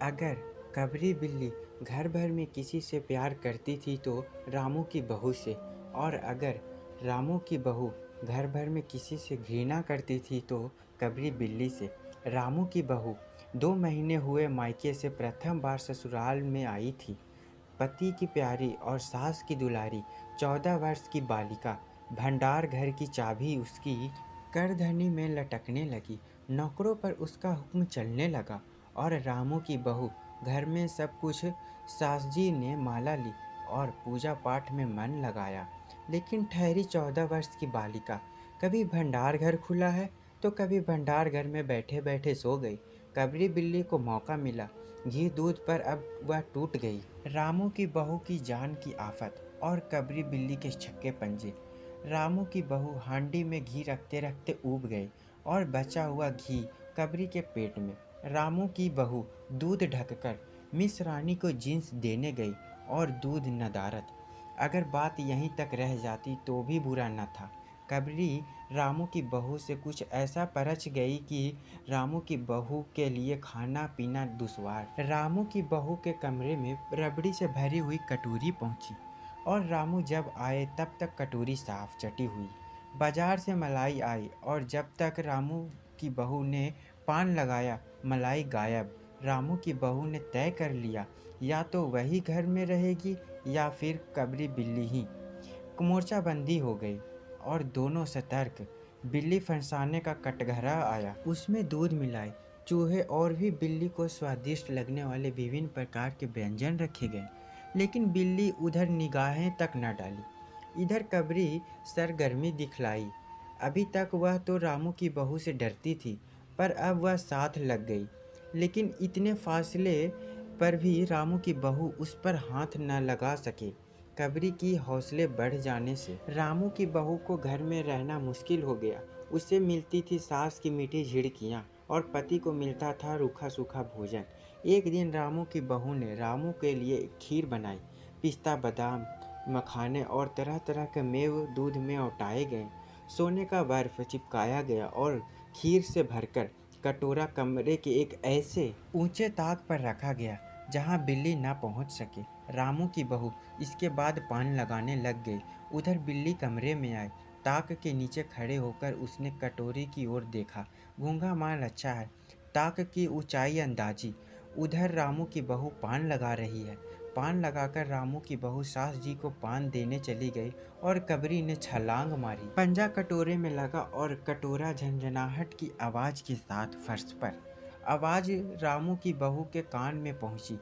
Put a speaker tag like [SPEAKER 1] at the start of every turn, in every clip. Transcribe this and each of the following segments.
[SPEAKER 1] अगर कबरी बिल्ली घर भर में किसी से प्यार करती थी तो रामू की बहू से, और अगर रामू की बहू घर भर में किसी से घृणा करती थी तो कबरी बिल्ली से। रामू की बहू 2 महीने हुए मायके से प्रथम बार ससुराल में आई थी। पति की प्यारी और सास की दुलारी 14 वर्ष की बालिका भंडार घर की चाबी उसकी करधनी में लटकने लगी। नौकरों पर उसका हुक्म चलने लगा और रामू की बहू घर में सब कुछ। सासजी ने माला ली और पूजा पाठ में मन लगाया, लेकिन ठहरी 14 वर्ष की बालिका कभी भंडार घर खुला है तो कभी भंडार घर में बैठे बैठे सो गई। कबरी बिल्ली को मौका मिला, घी दूध पर अब वह टूट गई। रामू की बहू की जान की आफत और कबरी बिल्ली के छक्के पंजे। रामू की बहू हांडी में घी रखते रखते ऊब गई और बचा हुआ घी कबरी के पेट में। रामू की बहू दूध ढककर मिस रानी को जींस देने गई और दूध नदारत। अगर बात यहीं तक रह जाती तो भी बुरा न था। कबरी रामू की बहू से कुछ ऐसा परच गई कि रामू की बहू के लिए खाना पीना दुश्वार। रामू की बहू के कमरे में रबड़ी से भरी हुई कटोरी पहुंची और रामू जब आए तब तक कटोरी साफ चटी हुई। बाजार से मलाई आई और जब तक रामू की बहू ने पान लगाया मलाई गायब। रामू की बहू ने तय कर लिया, या तो वही घर में रहेगी या फिर कबरी बिल्ली ही। मोर्चाबंदी हो गई और दोनों सतर्क। बिल्ली फंसाने का कटघरा आया, उसमें दूध मिलाई चूहे और भी बिल्ली को स्वादिष्ट लगने वाले विभिन्न प्रकार के व्यंजन रखे गए, लेकिन बिल्ली उधर निगाहें तक न डाली। इधर कबरी सरगर्मी दिखलाई। अभी तक वह तो रामू की बहू से डरती थी, पर अब वह साथ लग गई। लेकिन इतने फासले पर भी रामू की बहू उस पर हाथ न लगा सके। कबरी की हौसले बढ़ जाने से रामू की बहू को घर में रहना मुश्किल हो गया। उसे मिलती थी सास की मीठी झिड़कियाँ और पति को मिलता था रूखा सूखा भोजन। एक दिन रामू की बहू ने रामू के लिए खीर बनाई। पिस्ता बादाम मखाने और तरह तरह के मेव दूध में औटाए गए। सोने का बर्फ चिपकाया गया और खीर से भरकर कटोरा कमरे के एक ऐसे ऊंचे ताक पर रखा गया जहां बिल्ली ना पहुंच सके। रामू की बहू इसके बाद पान लगाने लग गई। उधर बिल्ली कमरे में आई। ताक के नीचे खड़े होकर उसने कटोरी की ओर देखा। घूंघा माल अच्छा है, ताक की ऊंचाई अंदाजी। उधर रामू की बहू पान लगा रही है। पान लगाकर रामू की बहू सास जी को पान देने चली गई और कबरी ने छलांग मारी। पंजा कटोरे में लगा और कटोरा झंझनाहट की आवाज के साथ फर्श पर। आवाज रामू की बहू के कान में पहुंची।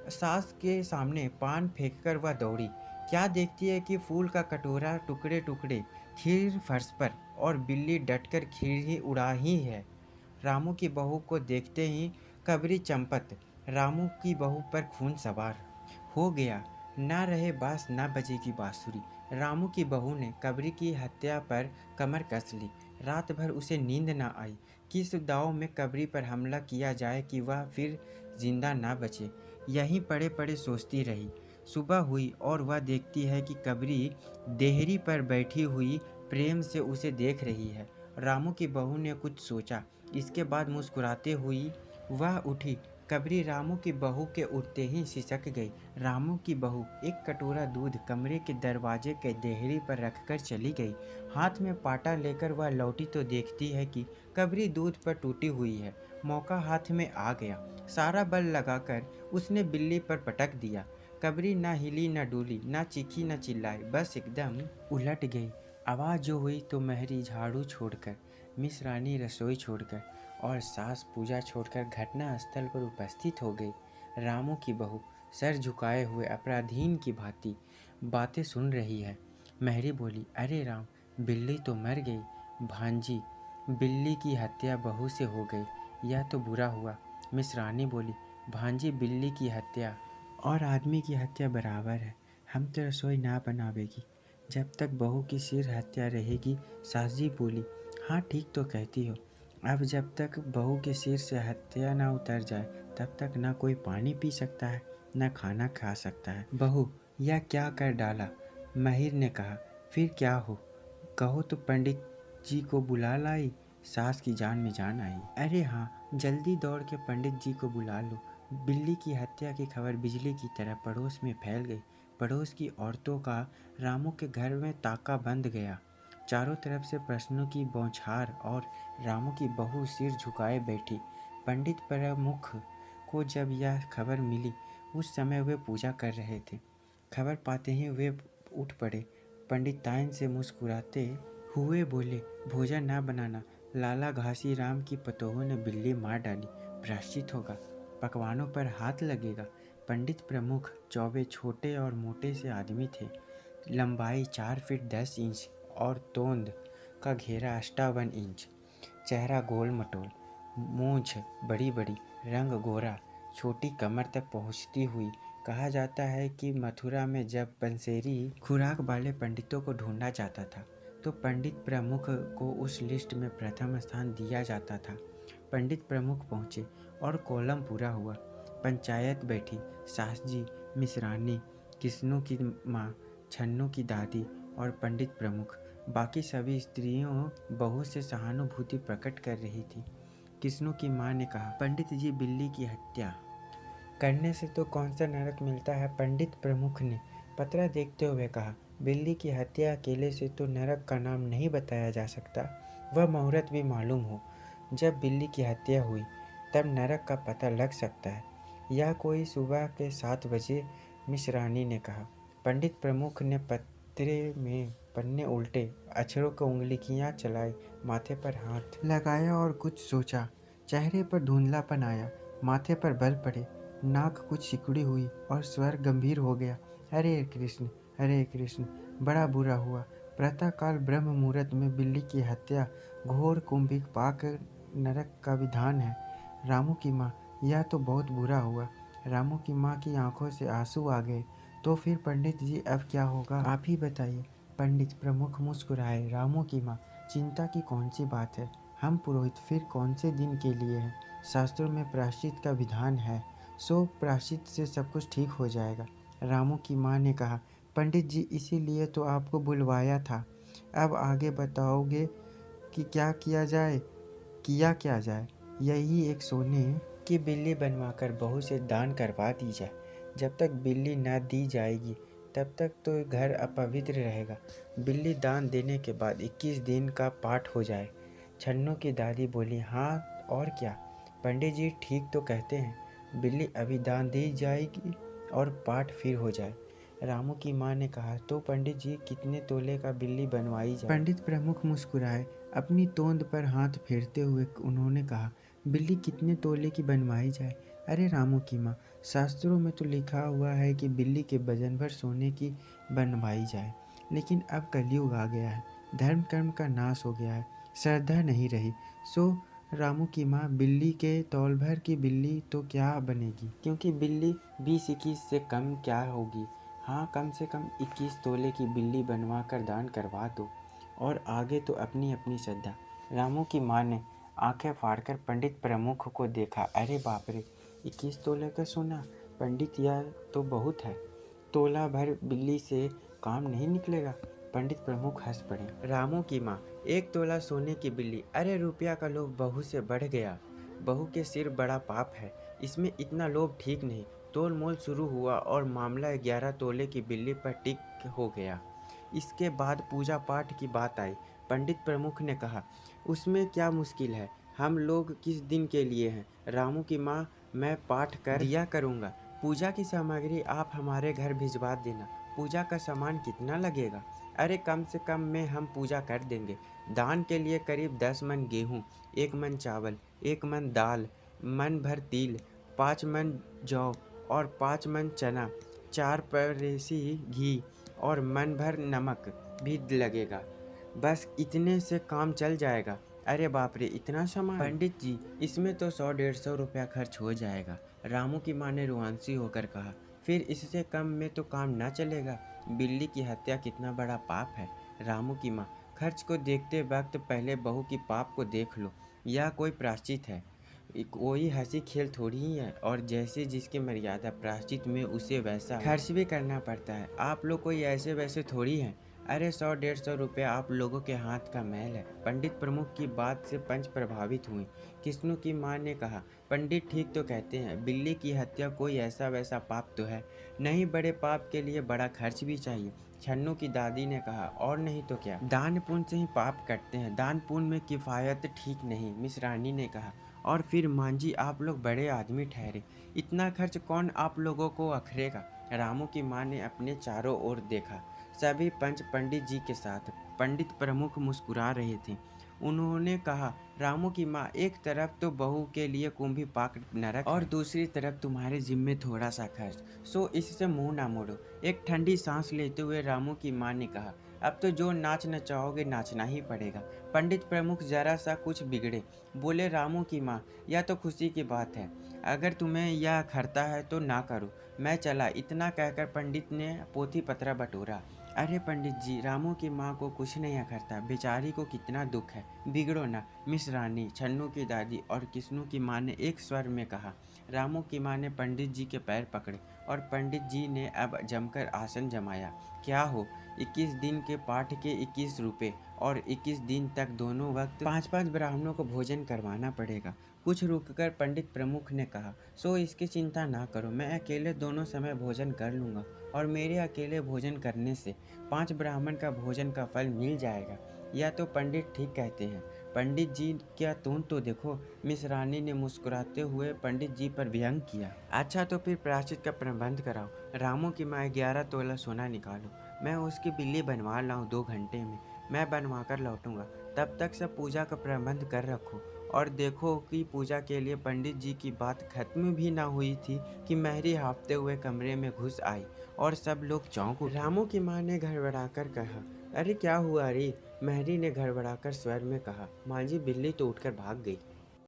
[SPEAKER 1] सास के सामने पान फेंककर वह दौड़ी। क्या देखती है कि फूल का कटोरा टुकड़े टुकड़े, खीर फर्श पर और बिल्ली डटकर खीर ही उड़ा ही है। रामू की बहू को देखते ही कबरी चंपत। रामू की बहू पर खून सवार हो गया। ना रहे बांस ना बजेगी बांसुरी। रामू की बहू ने कबरी की हत्या पर कमर कस ली। रात भर उसे नींद ना आई। किस दांव में कबरी पर हमला किया जाए कि वह फिर जिंदा ना बचे, यहीं पड़े पड़े सोचती रही। सुबह हुई और वह देखती है कि कबरी देहरी पर बैठी हुई प्रेम से उसे देख रही है। रामू की बहू ने कुछ सोचा, इसके बाद मुस्कुराते हुई वह उठी। कबरी रामू की बहू के उठते ही सिसक गई। रामू की बहू एक कटोरा दूध कमरे के दरवाजे के देहरी पर रखकर चली गई। हाथ में पाटा लेकर वह लौटी तो देखती है कि कबरी दूध पर टूटी हुई है। मौका हाथ में आ गया। सारा बल लगाकर उसने बिल्ली पर पटक दिया। कबरी न हिली न डोली, न चीखी न चिल्लाई, बस एकदम उलट गई। आवाज़ जो हुई तो महरी झाड़ू छोड़कर, मिस रानी रसोई छोड़कर और सास पूजा छोड़कर घटना स्थल पर उपस्थित हो गई। रामू की बहू सर झुकाए हुए अपराधीन की भांति बातें सुन रही है। महरी बोली, अरे राम, बिल्ली तो मर गई। भांजी, बिल्ली की हत्या बहू से हो गई, यह तो बुरा हुआ। मिस रानी बोली, भांजी, बिल्ली की हत्या और आदमी की हत्या बराबर है। हम तो रसोई ना बनावेगी जब तक बहू की सिर हत्या रहेगी। सासजी बोली, हाँ ठीक तो कहती हो। अब जब तक बहू के सिर से हत्या ना उतर जाए तब तक ना कोई पानी पी सकता है ना खाना खा सकता है। बहू, यह क्या कर डाला? महिर ने कहा, फिर क्या हो? कहो तो पंडित जी को बुला लाई। सास की जान में जान आई। अरे हाँ, जल्दी दौड़ के पंडित जी को बुला लो। बिल्ली की हत्या की खबर बिजली की तरह पड़ोस में फैल गई। पड़ोस की औरतों का रामू के घर में ताका बंद गया। चारों तरफ से प्रश्नों की बौछार और रामू की बहू सिर झुकाए बैठी। पंडित प्रमुख को जब यह खबर मिली उस समय वे पूजा कर रहे थे। खबर पाते ही वे उठ पड़े। पंडित तायन से मुस्कुराते हुए बोले, भोजन ना बनाना, लाला घासी राम की पतोहों ने बिल्ली मार डाली, प्रायश्चित होगा, पकवानों पर हाथ लगेगा। पंडित प्रमुख चौबे छोटे और मोटे से आदमी थे। लंबाई 4 फीट 10 इंच और तोंद का घेरा 58 इंच। चेहरा गोल मटोल, मूंछ बड़ी बड़ी, रंग गोरा, छोटी कमर तक पहुंचती हुई। कहा जाता है कि मथुरा में जब पंसेरी खुराक वाले पंडितों को ढूंढा जाता था तो पंडित प्रमुख को उस लिस्ट में प्रथम स्थान दिया जाता था। पंडित प्रमुख पहुँचे और कॉलम पूरा हुआ। पंचायत बैठी। सास जी, मिश्रानी, किस्नू की माँ, छन्नू की दादी और पंडित प्रमुख। बाकी सभी स्त्रियों बहू से सहानुभूति प्रकट कर रही थी। किस्नू की माँ ने कहा, पंडित जी, बिल्ली की हत्या करने से तो कौन सा नरक मिलता है। पंडित प्रमुख ने पतरा देखते हुए कहा, बिल्ली की हत्या अकेले से तो नरक का नाम नहीं बताया जा सकता। वह मुहूर्त भी मालूम हो जब बिल्ली की हत्या हुई तब नरक का पता लग सकता है। या कोई सुबह के 7 बजे, मिश्रानी ने कहा। पंडित प्रमुख ने पतरे में पन्ने उल्टे, अक्षरों को उंगलियां चलाई, माथे पर हाथ लगाया और कुछ सोचा। चेहरे पर धुंधलापन आया, माथे पर बल पड़े, नाक कुछ सिकुड़ी हुई और स्वर गंभीर हो गया। हरे कृष्ण, हरे कृष्ण। बड़ा बुरा हुआ। प्रातःकाल ब्रह्म मुहूर्त में बिल्ली की हत्या घोर कुंभिक पाक नरक का विधान है। रामू की माँ, यह तो बहुत बुरा हुआ। रामू की माँ की आंखों से आंसू आ गए। तो फिर पंडित जी अब क्या होगा, आप ही बताइए। पंडित प्रमुख मुस्कुराए। रामू की माँ, चिंता की कौन सी बात है। हम पुरोहित फिर कौन से दिन के लिए हैं। शास्त्रों में प्रायश्चित का विधान है, सो प्रायश्चित से सब कुछ ठीक हो जाएगा। रामू की माँ ने कहा, पंडित जी, इसीलिए तो आपको बुलवाया था। अब आगे बताओगे कि क्या किया जाए। किया क्या जाए, यही एक सोने की बिल्ली बनवाकर बहू से दान करवा दी जाए। जब तक बिल्ली न दी जाएगी तब तक तो घर अपवित्र रहेगा। बिल्ली दान देने के बाद 21 दिन का पाठ हो जाए। छन्नू की दादी बोली, हाँ और क्या, पंडित जी ठीक तो कहते हैं। बिल्ली अभी दान दी जाएगी और पाठ फिर हो जाए। रामू की माँ ने कहा, तो पंडित जी कितने तोले का बिल्ली बनवाई जाए। पंडित प्रमुख मुस्कुराए। अपनी तोंद पर हाथ फेरते हुए उन्होंने कहा, बिल्ली कितने तोले की बनवाई जाए। अरे रामू की माँ, शास्त्रों में तो लिखा हुआ है कि बिल्ली के वजन भर सोने की बनवाई जाए। लेकिन अब कलयुग आ गया है, धर्म कर्म का नाश हो गया है, श्रद्धा नहीं रही। सो रामू की माँ, बिल्ली के तौल भर की बिल्ली तो क्या बनेगी, क्योंकि बिल्ली 20-21 से कम क्या होगी। हाँ, कम से कम 21 तोले की बिल्ली बनवा कर दान करवा दो, और आगे तो अपनी अपनी श्रद्धा। रामू की माँ ने आंखें फाड़कर पंडित प्रमुख को देखा। अरे बाप रे, 21 तोले का सोना, पंडित, यह तो बहुत है। तोला भर बिल्ली से काम नहीं निकलेगा। पंडित प्रमुख हंस पड़े। रामू की माँ, 1 तोला सोने की बिल्ली, अरे रुपया का लोभ बहू से बढ़ गया। बहू के सिर बड़ा पाप है, इसमें इतना लोभ ठीक नहीं। तोल मोल शुरू हुआ और मामला 11 तोले की बिल्ली पर टिक हो गया। इसके बाद पूजा पाठ की बात आई। पंडित प्रमुख ने कहा, उसमें क्या मुश्किल है, हम लोग किस दिन के लिए हैं। रामू की माँ, मैं पाठ कर दिया करूँगा। पूजा की सामग्री आप हमारे घर भिजवा देना। पूजा का सामान कितना लगेगा। अरे कम से कम में हम पूजा कर देंगे। दान के लिए करीब 10 मन गेहूँ, 1 मन चावल, 1 मन दाल, मन भर तिल, 5 मन जौ और 5 मन चना, 4 परेसी घी और मन भर नमक भी लगेगा। बस इतने से काम चल जाएगा। अरे बाप रे, इतना सामान। पंडित जी, इसमें तो 100-150 रुपया खर्च हो जाएगा। रामू की माँ ने रुआंसी होकर कहा, फिर इससे कम में तो काम ना चलेगा। बिल्ली की हत्या कितना बड़ा पाप है। रामू की माँ, खर्च को देखते वक्त पहले बहू की पाप को देख लो। यह कोई प्रायश्चित है, कोई हंसी खेल थोड़ी ही है। और जैसे जिसकी मर्यादा, प्रायश्चित में उसे वैसा खर्च भी करना पड़ता है। आप लोग कोई ऐसे वैसे थोड़ी हैं। अरे 100-150 रुपये आप लोगों के हाथ का मैल है। पंडित प्रमुख की बात से पंच प्रभावित हुई। किस्नू की माँ ने कहा, पंडित ठीक तो कहते हैं, बिल्ली की हत्या कोई ऐसा वैसा पाप तो है नहीं, बड़े पाप के लिए बड़ा खर्च भी चाहिए। छन्नू की दादी ने कहा, और नहीं तो क्या, दान पुण्य से ही पाप कटते हैं, दान पुण्य में किफ़ायत ठीक नहीं। मिस रानी ने कहा, और फिर मांझी आप लोग बड़े आदमी ठहरे, इतना खर्च कौन आप लोगों को अखरेगा। रामू की माँ ने अपने चारों ओर देखा, सभी पंच पंडित जी के साथ। पंडित प्रमुख मुस्कुरा रहे थे। उन्होंने कहा, रामू की माँ, एक तरफ तो बहू के लिए कुंभी पाक नरक और दूसरी तरफ तुम्हारे जिम्मे थोड़ा सा खर्च, सो इससे मुंह ना मोड़ो। एक ठंडी सांस लेते हुए रामू की माँ ने कहा, अब तो जो नाच नचाओगे नाचना ही पड़ेगा। पंडित प्रमुख जरा सा कुछ बिगड़े, बोले, रामू की माँ, यह तो खुशी की बात है, अगर तुम्हें यह खरता है तो ना करो, मैं चला। इतना कहकर पंडित ने पोथी पत्रा बटोरा। अरे पंडित जी, रामू की माँ को कुछ नहीं अखरता, बेचारी को कितना दुख है, बिगड़ो ना। मिस रानी, छन्नू की दादी और किस्नू की माँ ने एक स्वर में कहा। रामू की माँ ने पंडित जी के पैर पकड़े और पंडित जी ने अब जमकर आसन जमाया। क्या हो, 21 दिन के पाठ के 21 रुपये और 21 दिन तक दोनों वक्त 5-5 ब्राह्मणों को भोजन करवाना पड़ेगा। कुछ रुककर पंडित प्रमुख ने कहा, सो इसकी चिंता ना करो, मैं अकेले दोनों समय भोजन कर लूँगा और मेरे अकेले भोजन करने से 5 ब्राह्मण का भोजन का फल मिल जाएगा। यह तो पंडित ठीक कहते हैं। पंडित जी क्या तुम तो देखो। मिस रानी ने मुस्कुराते हुए पंडित जी पर व्यंग किया। अच्छा तो फिर प्रायश्चित का प्रबंध कराओ। रामू की माँ 11 तोला सोना निकालो, मैं उसकी बिल्ली बनवा लाऊं 2 घंटे में, मैं बनवा कर लौटूंगा। तब तक सब पूजा का प्रबंध कर रखो। और देखो कि पूजा के लिए पंडित जी की बात खत्म भी ना हुई थी कि महरी हाँफते हुए कमरे में घुस आई और सब लोग चौंक उठे। रामू की माँ ने घड़बड़ाकर कहा, अरे क्या हुआ रे? महरी ने घड़बड़ाकर स्वर में कहा, माँ जी, बिल्ली तो उठकर भाग गई।